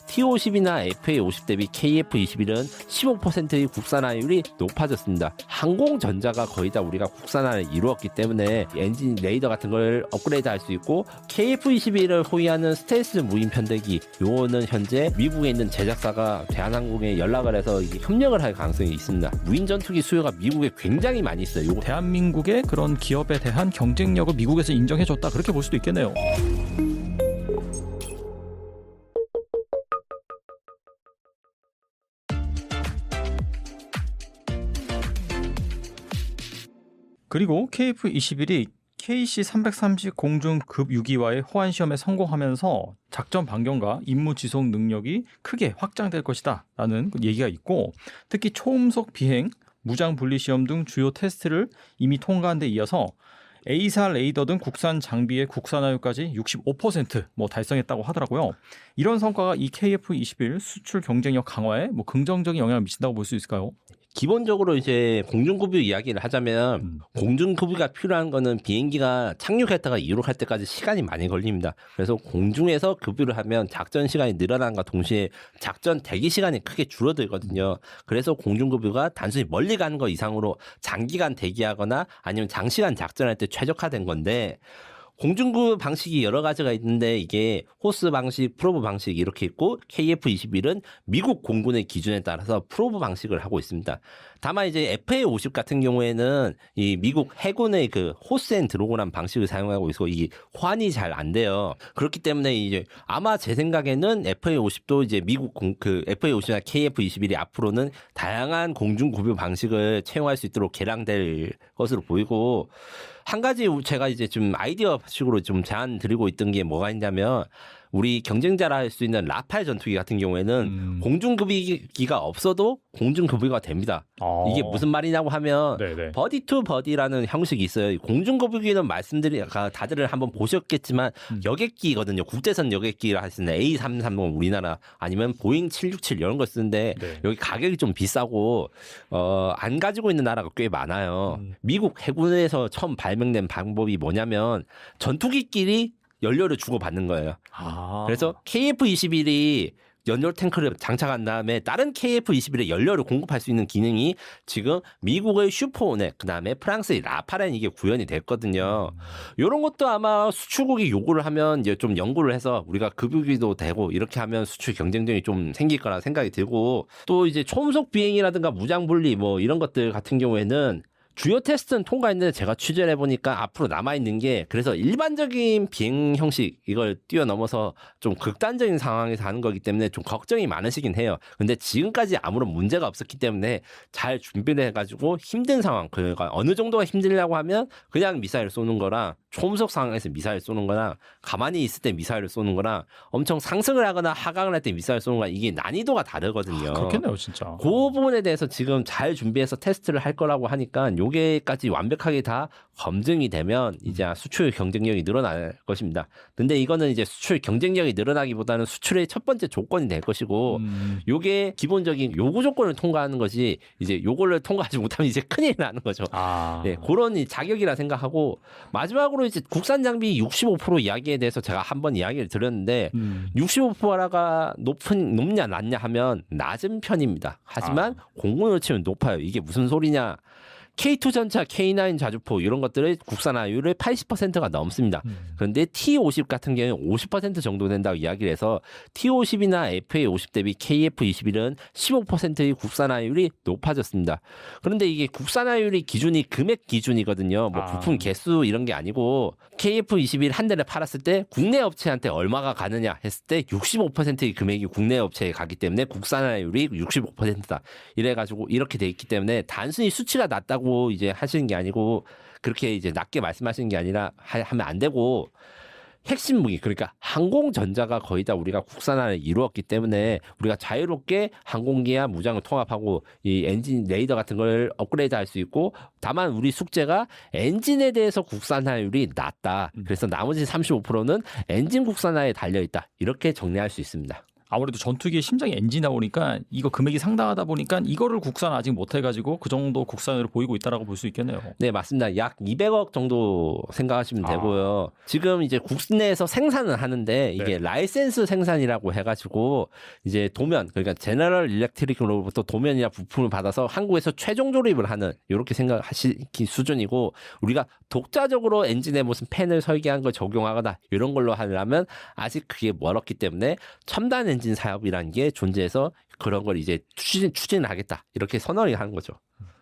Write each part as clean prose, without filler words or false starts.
T50이나 FA50 대비 KF21은 15%의 국산화율이 높아졌습니다. 항공전자가 거의 다 우리가 국산화를 이루었기 때문에 엔진 레이더 같은 걸 업그레이드 할 수 있고, KF21을 호위하는 스텔스 무인 편대기, 요거는 현재 미국에 있는 제작사가 대한항공에 연락을 해서 이게 협력을 할 가능성이 있습니다. 무인 전투기 수요가 미국에 굉장히 많이 있어요. 요거 대한민국의 그런 기업에 대한 경쟁력을 미국에서 인정해줬다, 그렇게 볼 수도 있겠네요. 그리고 KF-21이 KC-330 공중급 6기와의 호환 시험에 성공하면서 작전 반경과 임무 지속 능력이 크게 확장될 것이다 라는 얘기가 있고, 특히 초음속 비행, 무장 분리 시험 등 주요 테스트를 이미 통과한 데 이어서 A사 레이더 등 국산 장비의 국산화율까지 65% 달성했다고 하더라고요. 이런 성과가 이 KF-21 수출 경쟁력 강화에 긍정적인 영향을 미친다고 볼 수 있을까요? 기본적으로 이제 공중급유 이야기를 하자면 공중급유가 필요한 거는 비행기가 착륙했다가 이륙할 때까지 시간이 많이 걸립니다. 그래서 공중에서 급유를 하면 작전 시간이 늘어난과 동시에 작전 대기 시간이 크게 줄어들거든요. 그래서 공중급유가 단순히 멀리 가는 거 이상으로 장기간 대기하거나 아니면 장시간 작전할 때 최적화된 건데, 공중급 방식이 여러 가지가 있는데 이게 호스 방식, 프로브 방식 이렇게 있고, KF-21은 미국 공군의 기준에 따라서 프로브 방식을 하고 있습니다. 다만 이제 FA-50 같은 경우에는 이 미국 해군의 그 호스 앤 드로그란 방식을 사용하고 있어 이게 호환이 잘 안 돼요. 그렇기 때문에 이제 아마 제 생각에는 FA-50도 이제 미국 그 FA-50이나 KF-21이 앞으로는 다양한 공중급유 방식을 채용할 수 있도록 개량될 것으로 보이고, 한 가지 제가 이제 좀 아이디어식으로 좀 제안 드리고 있던 게 뭐가 있냐면, 우리 경쟁자라 할 수 있는 라팔 전투기 같은 경우에는 공중급유기가 없어도 공중급유가 됩니다. 이게 무슨 말이냐고 하면 네네. 버디 투 버디라는 형식이 있어요. 공중급유기는 다들 한번 보셨겠지만 여객기거든요. 국제선 여객기라 할 수 있는 A330 우리나라 아니면 보잉 767 이런 걸 쓰는데 네. 여기 가격이 좀 비싸고 안 가지고 있는 나라가 꽤 많아요. 미국 해군에서 처음 발명된 방법이 뭐냐면 전투기끼리 연료를 주고받는 거예요. 그래서 KF-21이 연료 탱크를 장착한 다음에 다른 KF-21에 연료를 공급할 수 있는 기능이 지금 미국의 슈퍼오넥, 그 다음에 프랑스의 라파렌 이게 구현이 됐거든요. 이런 것도 아마 수출국이 요구를 하면 이제 좀 연구를 해서 우리가 급유기도 되고 이렇게 하면 수출 경쟁력이 좀 생길 거라 생각이 들고, 또 이제 초음속 비행이라든가 무장 분리 이런 것들 같은 경우에는 주요 테스트는 통과했는데 제가 취재를 해보니까 앞으로 남아있는 게, 그래서 일반적인 비행 형식 이걸 뛰어넘어서 좀 극단적인 상황에서 하는 거기 때문에 좀 걱정이 많으시긴 해요. 근데 지금까지 아무런 문제가 없었기 때문에 잘 준비를 해가지고 힘든 상황, 그러니까 어느 정도가 힘들려고 하면 그냥 미사일을 쏘는 거랑 초음속 상황에서 미사일 쏘는 거랑 가만히 있을 때 미사일을 쏘는 거랑 엄청 상승을 하거나 하강을 할 때 미사일 쏘는 거랑 이게 난이도가 다르거든요. 그렇겠네요, 진짜. 그 부분에 대해서 지금 잘 준비해서 테스트를 할 거라고 하니까 요게까지 완벽하게 다 검증이 되면 이제 수출 경쟁력이 늘어날 것입니다. 근데 이거는 이제 수출 경쟁력이 늘어나기보다는 수출의 첫 번째 조건이 될 것이고, 요게 기본적인 요구 조건을 통과하는 것이, 이제 요거를 통과하지 못하면 이제 큰일 나는 거죠. 네, 그런 자격이라 생각하고, 마지막으로 이제 국산 장비 65% 이야기에 대해서 제가 한번 이야기를 드렸는데 65%가 높냐 낮냐 하면 낮은 편입니다. 하지만 공군으로 치면 높아요. 이게 무슨 소리냐? K2 전차, K9 자주포 이런 것들의 국산화율을 80%가 넘습니다. 그런데 T50 같은 경우는 50% 정도 된다고 이야기를 해서 T50이나 FA50 대비 KF21은 15%의 국산화율이 높아졌습니다. 그런데 이게 국산화율이 기준이 금액 기준이거든요. 부품 개수 이런 게 아니고, KF21 한 대를 팔았을 때 국내 업체한테 얼마가 가느냐 했을 때 65%의 금액이 국내 업체에 가기 때문에 국산화율이 65%다. 이래가지고 이렇게 돼 있기 때문에 단순히 수치가 낮다고 이제 하시는 게 아니고, 그렇게 이제 낮게 말씀하시는 게 아니라 하면 안 되고, 핵심 무기, 그러니까 항공전자가 거의 다 우리가 국산화를 이루었기 때문에 우리가 자유롭게 항공기와 무장을 통합하고 이 엔진 레이더 같은 걸 업그레이드 할 수 있고, 다만 우리 숙제가 엔진에 대해서 국산화율이 낮다. 그래서 나머지 35%는 엔진 국산화에 달려있다. 이렇게 정리할 수 있습니다. 아무래도 전투기의 심장이 엔진 나오니까 이거 금액이 상당하다 보니까 이거를 국산 아직 못 해가지고 그 정도 국산으로 보이고 있다라고 볼 수 있겠네요. 네, 맞습니다. 약 200억 정도 생각하시면 되고요. 지금 이제 국내에서 생산은 하는데 이게 네. 라이센스 생산이라고 해가지고 이제 도면, 그러니까 제너럴 일렉트릭으로부터 도면이나 부품을 받아서 한국에서 최종 조립을 하는 이렇게 생각하시기 수준이고, 우리가 독자적으로 엔진에 무슨 팬을 설계한 걸 적용하거나 이런 걸로 하려면 아직 그게 멀었기 때문에 첨단 엔진 사업이라는 게 존재해서 그런 걸 이제 추진하겠다 이렇게 선언을 하는 거죠.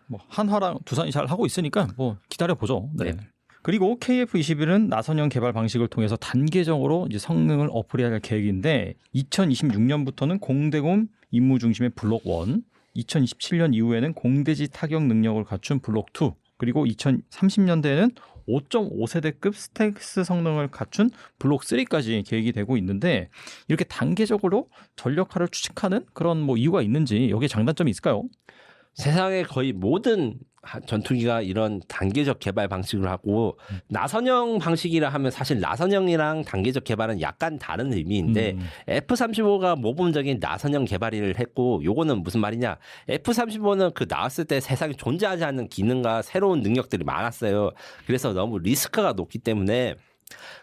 뭐 한화랑 두산이 잘 하고 있으니까 뭐 기다려 보죠. 네. 네. 그리고 KF-21은 나선형 개발 방식을 통해서 단계적으로 이제 성능을 업그레이드할 계획인데 2026년부터는 공대공 임무 중심의 블록 1, 2027년 이후에는 공대지 타격 능력을 갖춘 블록 2, 그리고 2030년대에는 5.5세대급 스텔스 성능을 갖춘 블록 3까지 계획이 되고 있는데 이렇게 단계적으로 전력화를 추진하는 그런 뭐 이유가 있는지 여기에 장단점이 있을까요? 세상의 거의 모든 전투기가 이런 단계적 개발 방식을 하고 나선형 방식이라 하면 사실 나선형이랑 단계적 개발은 약간 다른 의미인데 F-35가 모범적인 나선형 개발을 했고, 요거는 무슨 말이냐, F-35는 그 나왔을 때 세상에 존재하지 않는 기능과 새로운 능력들이 많았어요. 그래서 너무 리스크가 높기 때문에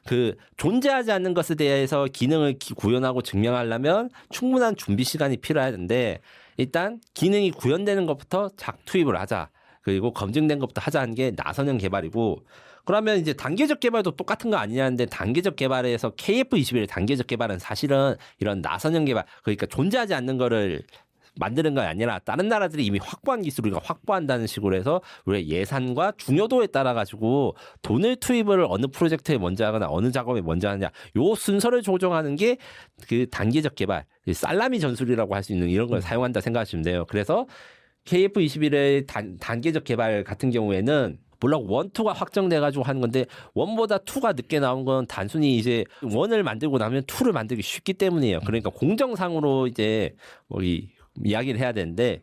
그 존재하지 않는 것에 대해서 기능을 구현하고 증명하려면 충분한 준비 시간이 필요하는데, 일단 기능이 구현되는 것부터 작투입을 하자, 그리고 검증된 것부터 하자는 게 나선형 개발이고, 그러면 이제 단계적 개발도 똑같은 거 아니냐는데, 단계적 개발에서 KF-21 단계적 개발은 사실은 이런 나선형 개발, 그러니까 존재하지 않는 거를 만드는 건 아니라 다른 나라들이 이미 확보한 기술을 우리가 확보한다는 식으로 해서 우리의 예산과 중요도에 따라 가지고 돈을 투입을 어느 프로젝트에 먼저 하거나 어느 작업에 먼저 하느냐, 요 순서를 조정하는 게 그 단계적 개발, 살라미 전술이라고 할 수 있는 이런 걸 사용한다 생각하시면 돼요. 그래서 KF-21의 단계적 개발 같은 경우에는 물론 1, 2가 확정돼가지고 하는 건데, 1보다 2가 늦게 나온 건 단순히 이제 1을 만들고 나면 2를 만들기 쉽기 때문이에요. 그러니까 공정상으로 이제 뭐 이야기를 해야 되는데,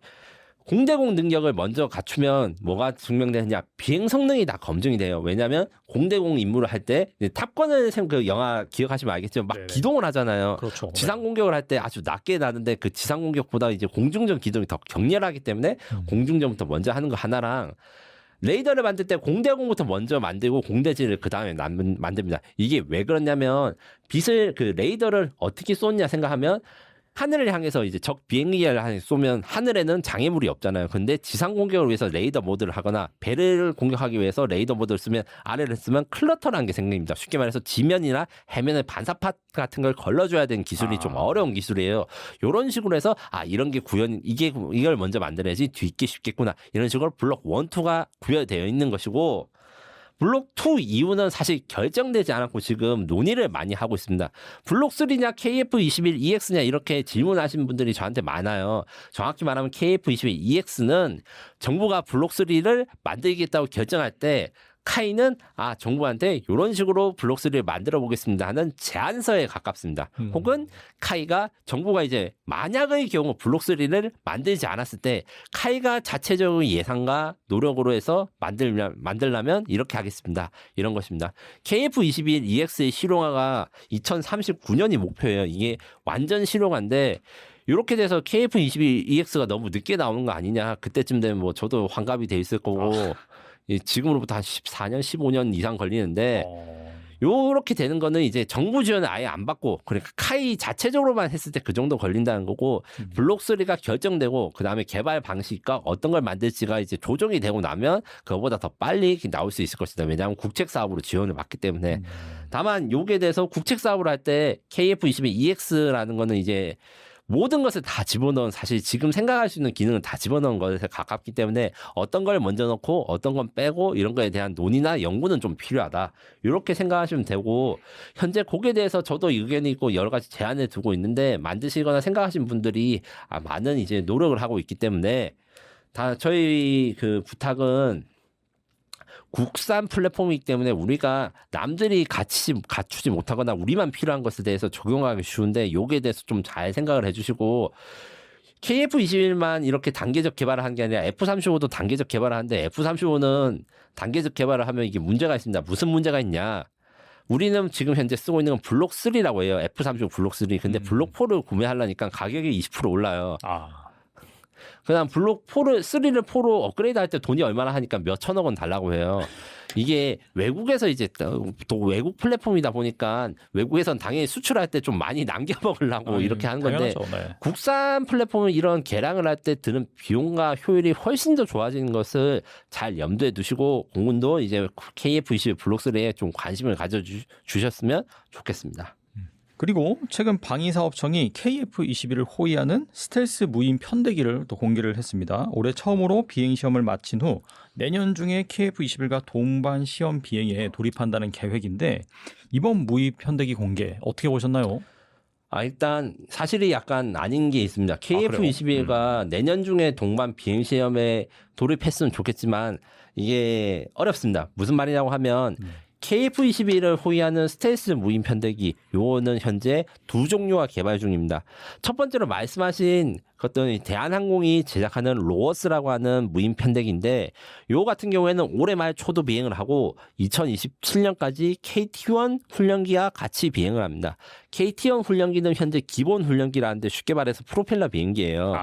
공대공 능력을 먼저 갖추면 뭐가 증명되느냐, 비행 성능이 다 검증이 돼요. 왜냐하면 공대공 임무를 할 때 탑건을 그 영화 기억하시면 알겠지만 막 네네. 기동을 하잖아요. 그렇죠. 지상 공격을 할 때 아주 낮게 나는데 그 지상 공격보다 이제 공중전 기동이 더 격렬하기 때문에 공중전부터 먼저 하는 거 하나랑, 레이더를 만들 때 공대공부터 먼저 만들고 공대지를 그 다음에 만듭니다. 이게 왜 그러냐면, 그 레이더를 어떻게 쏘냐 생각하면, 하늘을 향해서 이제 적 비행기를 쏘면 하늘에는 장애물이 없잖아요. 근데 지상 공격을 위해서 레이더 모드를 하거나 배를 공격하기 위해서 레이더 모드를 쓰면, 아래를 쓰면 클러터라는 게 생깁니다. 쉽게 말해서 지면이나 해면에 반사파 같은 걸 걸러줘야 되는 기술이 좀 어려운 기술이에요. 이런 식으로 해서 이런 게 이걸 먼저 만들어야지 뒤있기 쉽겠구나, 이런 식으로 블록 1, 2가 구별되어 있는 것이고, 블록 2 이후는 사실 결정되지 않았고 지금 논의를 많이 하고 있습니다. 블록 3냐 KF-21EX냐 이렇게 질문하신 분들이 저한테 많아요. 정확히 말하면 KF-21EX는 정부가 블록 3를 만들겠다고 결정할 때 카이는 정부한테 이런 식으로 블록 3를 만들어 보겠습니다 하는 제안서에 가깝습니다. 혹은 카이가, 정부가 이제 만약의 경우 블록 3를 만들지 않았을 때 카이가 자체적인 예산과 노력으로 해서 만들려면 이렇게 하겠습니다, 이런 것입니다. KF-21EX의 실용화가 2039년이 목표예요. 이게 완전 실용화인데, 이렇게 돼서 KF-21EX가 너무 늦게 나오는 거 아니냐, 그때쯤 되면 뭐 저도 환갑이 돼 있을 거고 지금으로부터 한 14년, 15년 이상 걸리는데, 요렇게 되는 거는 이제 정부 지원을 아예 안 받고, 그러니까 카이 자체적으로만 했을 때 그 정도 걸린다는 거고, 블록 3가 결정되고 그다음에 개발 방식과 어떤 걸 만들지가 이제 조정이 되고 나면 그거보다 더 빨리 나올 수 있을 것이다. 왜냐하면 국책 사업으로 지원을 받기 때문에. 다만 요게 대해서 국책 사업을 할 때 KF-21EX라는 거는 이제 모든 것을 다 집어넣은, 사실 지금 생각할 수 있는 기능을 다 집어넣은 것에 가깝기 때문에 어떤 걸 먼저 넣고 어떤 건 빼고 이런 거에 대한 논의나 연구는 좀 필요하다, 이렇게 생각하시면 되고, 현재 거기에 대해서 저도 의견이 있고 여러 가지 제안을 두고 있는데, 만드시거나 생각하신 분들이 많은 이제 노력을 하고 있기 때문에, 저희 그 부탁은 국산 플랫폼이기 때문에 우리가 남들이 갖추지 못하거나 우리만 필요한 것에 대해서 적용하기 쉬운데, 요게 대해서 좀 잘 생각을 해주시고, KF-21만 이렇게 단계적 개발을 한 게 아니라 F-35도 단계적 개발을 하는데, F-35는 단계적 개발을 하면 이게 문제가 있습니다. 무슨 문제가 있냐, 우리는 지금 현재 쓰고 있는 건 블록 3라고 해요. F35 블록 3. 근데 블록 4를 구매하려니까 가격이 20% 올라요. 그다음 블록 3를 4로 업그레이드 할 때 돈이 얼마나 하니까 몇 천억 원 달라고 해요. 이게 외국에서 이제 또 외국 플랫폼이다 보니까 외국에선 당연히 수출할 때 좀 많이 남겨 먹으려고 이렇게 하는 건데 네. 국산 플랫폼은 이런 개량을 할 때 드는 비용과 효율이 훨씬 더 좋아지는 것을 잘 염두에 두시고 공군도 이제 KF-21 블록 3에 좀 관심을 가져 주셨으면 좋겠습니다. 그리고 최근 방위사업청이 KF-21을 호위하는 스텔스 무인 편대기를 또 공개를 했습니다. 올해 처음으로 비행 시험을 마친 후 내년 중에 KF-21과 동반 시험 비행에 돌입한다는 계획인데 이번 무인 편대기 공개 어떻게 보셨나요? 일단 사실이 약간 아닌 게 있습니다. KF-21가 내년 중에 동반 비행 시험에 돌입했으면 좋겠지만 이게 어렵습니다. 무슨 말이냐고 하면 KF-21을 호위하는 스텔스 무인 편대기 요거는 현재 두 종류가 개발 중입니다. 첫 번째로 말씀하신 어떤 대한항공이 제작하는 로어스라고 하는 무인 편대기인데 요 같은 경우에는 올해 말 초도 비행을 하고 2027년까지 KT-1 훈련기와 같이 비행을 합니다. KT-1 훈련기는 현재 기본 훈련기라는데 쉽게 말해서 프로펠러 비행기예요.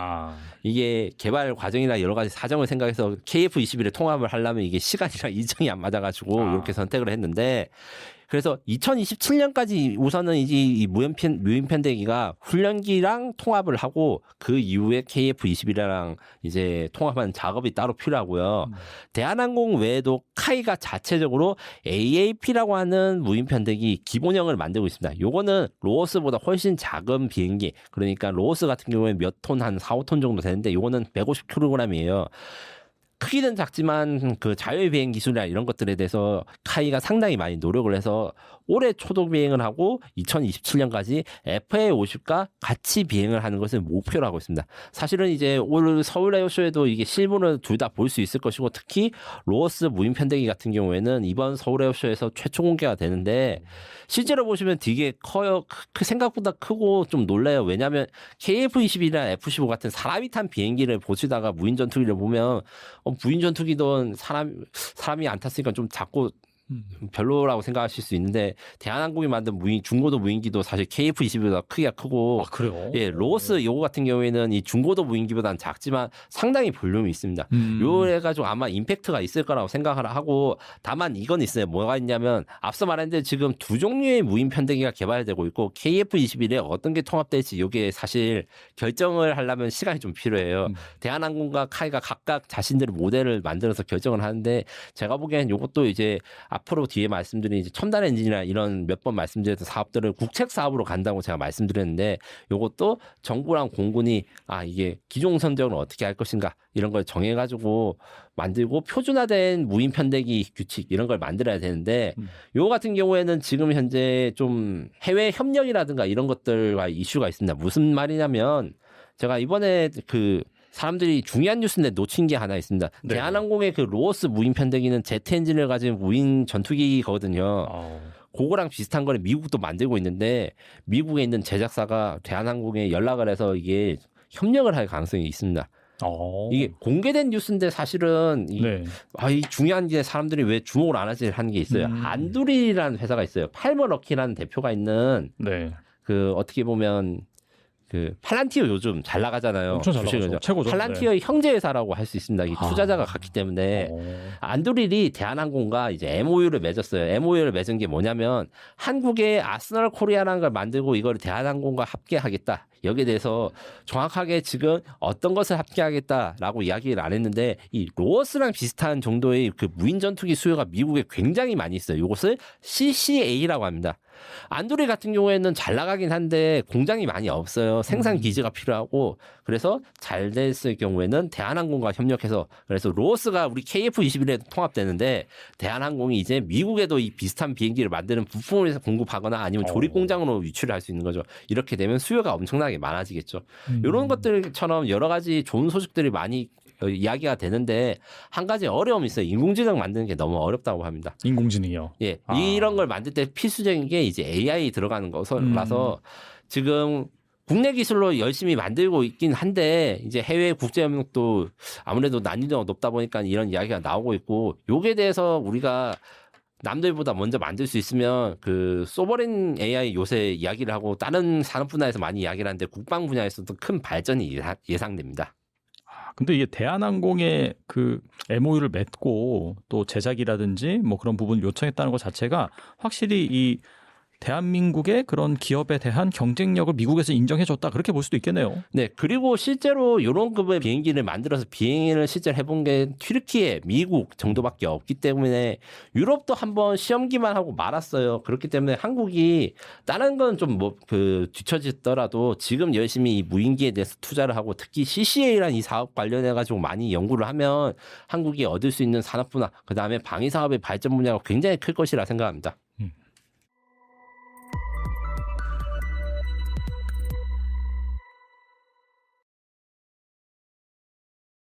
이게 개발 과정이나 여러 가지 사정을 생각해서 KF-21에 통합을 하려면 이게 시간이랑 일정이 안 맞아가지고 이렇게 선택을 했는데 그래서 2027년까지 우선은 이제 이 무인 편대기가 훈련기랑 통합을 하고 그 이후에 KF-21이랑 이제 통합하는 작업이 따로 필요하고요. 대한항공 외에도 카이가 자체적으로 AAP라고 하는 무인 편대기 기본형을 만들고 있습니다. 요거는 로어스보다 훨씬 작은 비행기. 그러니까 로어스 같은 경우에 몇 톤 한 4, 5톤 정도 되는데 요거는 150kg이에요. 크기는 작지만 그 자율 비행 기술이나 이런 것들에 대해서 카이가 상당히 많이 노력을 해서 올해 초도 비행을 하고 2027년까지 FA50과 같이 비행을 하는 것을 목표로 하고 있습니다. 사실은 이제 올 서울 에어쇼에도 이게 실물을 둘 다 볼 수 있을 것이고 특히 로어스 무인 편대기 같은 경우에는 이번 서울 에어쇼에서 최초 공개가 되는데 실제로 보시면 되게 커요. 생각보다 크고 좀 놀라요. 왜냐하면 KF-21이나 F-15 같은 사람이 탄 비행기를 보시다가 무인 전투기를 보면 무인 전투기도 사람이 안 탔으니까 좀 작고 별로라고 생각하실 수 있는데 대한항공이 만든 중고도 무인기도 사실 KF-21보다 크기가 크고 그래요? 예, 로어스 요거 같은 경우에는 이 중고도 무인기보다는 작지만 상당히 볼륨이 있습니다. 요래가지고 아마 임팩트가 있을 거라고 생각을 하고 다만 이건 있어요. 뭐가 있냐면 앞서 말했는데 지금 두 종류의 무인 편대기가 개발되고 있고 KF-21에 어떤 게 통합될지 요게 사실 결정을 하려면 시간이 좀 필요해요. 대한항공과 카이가 각각 자신들의 모델을 만들어서 결정을 하는데 제가 보기엔 요것도 이제 앞으로 뒤에 말씀드린 이제 첨단 엔진이나 이런 몇 번 말씀드렸던 사업들을 국책 사업으로 간다고 제가 말씀드렸는데 요것도 정부랑 공군이 이게 기종 선정을 어떻게 할 것인가 이런 걸 정해가지고 만들고 표준화된 무인 편대기 규칙 이런 걸 만들어야 되는데 요 같은 경우에는 지금 현재 좀 해외 협력이라든가 이런 것들과 이슈가 있습니다. 무슨 말이냐면 제가 이번에 사람들이 중요한 뉴스인데 놓친 게 하나 있습니다. 네. 대한항공의 그 로어스 무인 편대기는 제트 엔진을 가진 무인 전투기거든요. 그거랑 비슷한 거를 미국도 만들고 있는데 미국에 있는 제작사가 대한항공에 연락을 해서 이게 협력을 할 가능성이 있습니다. 이게 공개된 뉴스인데 사실은 이 중요한 게 사람들이 왜 주목을 안 하지 하는 게 있어요. 안두리라는 회사가 있어요. 팔머럭키라는 대표가 있는 어떻게 보면 팔란티어 요즘 잘 나가잖아요. 엄청 잘 나가죠. 최고죠. 팔란티어의 형제 회사라고 할 수 있습니다. 이 투자자가 같기 때문에 안드릴이 대한항공과 이제 MOU를 맺었어요. MOU를 맺은 게 뭐냐면 한국의 아스널 코리아라는 걸 만들고 이걸 대한항공과 합계하겠다. 여기에 대해서 정확하게 지금 어떤 것을 합계하겠다라고 이야기를 안 했는데 이 로어스랑 비슷한 정도의 그 무인 전투기 수요가 미국에 굉장히 많이 있어요. 이것을 CCA라고 합니다. 안드릴 같은 경우에는 잘 나가긴 한데 공장이 많이 없어요. 생산 기지가 필요하고 그래서 잘 됐을 경우에는 대한항공과 협력해서 그래서 로어스가 우리 KF-21에 통합되는데 대한항공이 이제 미국에도 이 비슷한 비행기를 만드는 부품을 공급하거나 아니면 조립 공장으로 유출을 할 수 있는 거죠. 이렇게 되면 수요가 엄청나게 많아지겠죠. 이런 것들처럼 여러 가지 좋은 소식들이 많이 이야기가 되는데 한 가지 어려움이 있어요. 인공지능 만드는 게 너무 어렵다고 합니다. 인공지능이요? 예, 이런 걸 만들 때 필수적인 게 이제 AI 들어가는 것이라서 지금 국내 기술로 열심히 만들고 있긴 한데 이제 해외 국제 협력도 아무래도 난이도가 높다 보니까 이런 이야기가 나오고 있고 요게 대해서 우리가 남들보다 먼저 만들 수 있으면 그 소버린 AI 요새 이야기를 하고 다른 산업 분야에서 많이 이야기를 하는데 국방 분야에서도 큰 발전이 예상됩니다. 근데 이게 대한항공에 그 MOU를 맺고 또 제작이라든지 뭐 그런 부분을 요청했다는 것 자체가 확실히 이 대한민국의 그런 기업에 대한 경쟁력을 미국에서 인정해줬다 그렇게 볼 수도 있겠네요. 네, 그리고 실제로 이런 급의 비행기를 만들어서 비행을 실제로 해본 게 튀르키예, 미국 정도밖에 없기 때문에 유럽도 한번 시험기만 하고 말았어요. 그렇기 때문에 한국이 다른 건 좀 뭐 그 뒤처지더라도 지금 열심히 이 무인기에 대해서 투자를 하고 특히 CCA라는 이 사업 관련해 가지고 많이 연구를 하면 한국이 얻을 수 있는 산업 분야, 그다음에 방위 사업의 발전 분야가 굉장히 클 것이라 생각합니다.